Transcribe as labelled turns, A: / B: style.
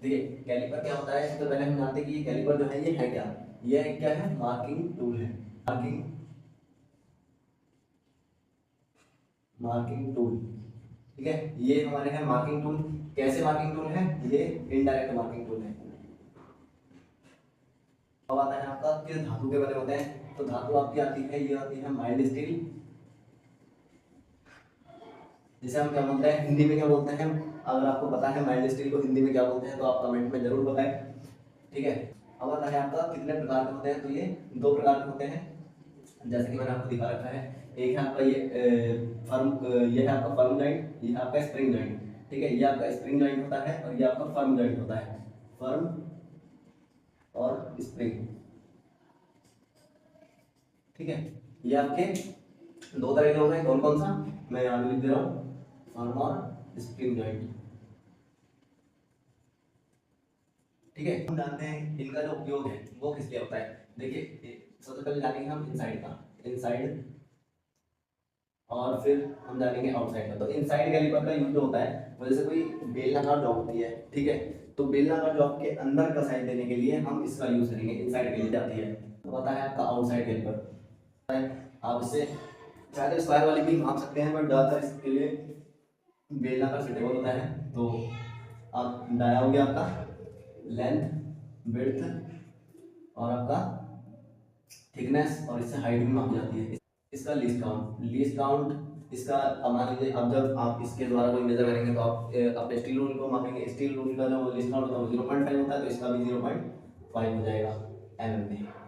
A: देखिए कैलिपर क्या होता है, इससे पहले हम जानते हैं कि ये कैलिपर जो है ये है क्या। ये क्या है, मार्किंग टूल है। मार्किंग मार्किंग टूल, ठीक है। ये हमारे हैं मार्किंग टूल। कैसे मार्किंग टूल है, ये इनडायरेक्ट मार्किंग टूल है। अब आता है आपका किस धातु के बने होते हैं, तो धातु आपकी आती है, ये आती है माइल्ड स्टील, जिसे हम क्या बोलते हैं हिंदी में क्या बोलते हैं। अगर आपको पता है माइल्ड स्टील को हिंदी में क्या बोलते हैं तो आप कमेंट में जरूर बताएं, ठीक है। अब आता है आपका कितने प्रकार के होते हैं, तो ये दो प्रकार के होते हैं, जैसे कि मैंने आपको दिखा रखा है। एक है आपका ये है आपका फर्म जॉइंट, ये है आपका स्प्रिंग जॉइंट, ठीक है। ये आपका स्प्रिंग जॉइंट होता है और ये आपका फर्म जॉइंट होता है। फर्म और स्प्रिंग, ठीक है। ये आपके दो तरह के हो गए, कौन कौन सा, मैं यहाँ लिख दे रहा हूँ, फर्म और स्प्रिंग जॉइंट, ठीक है। हम जानते हैं इनका जो उपयोग है वो किस लिए होता है। देखिए सबसे पहले जानेंगे हम इनसाइड का, इनसाइड, और फिर हम जानेंगे आउटसाइड का। तो इनसाइड कैलिपर का यूज जो होता है वो जैसे कोई बेलनाकार जॉब होती है, ठीक है। तो बेलनाकार जॉब के अंदर का साइड देने के लिए हम इसका यूज करेंगे, इनसाइड कैलिपर जाती है। तो पता है आपका आउटसाइड कैलिपर, आप इससे चाहे तो स्क्वायर वाली भी माप सकते हैं, बट ज़्यादातर इसके लिए बेलनाकार सुटेबल होता है। तो आप डाया हो गया आपका लेंथ, विड्थ और आपका थिकनेस, और इससे हाइट भी मापी जाती है। इसका लीस्ट काउंट इसका, अब मान लीजिए अब जब आप इसके द्वारा कोई मेजर करेंगे तो आप अपने स्टील रूल को मापेंगे, स्टील रूल का जो लीस्ट काउंट होता है वो 0.5 होता है, तो इसका भी 0.5 हो जाएगा mm में।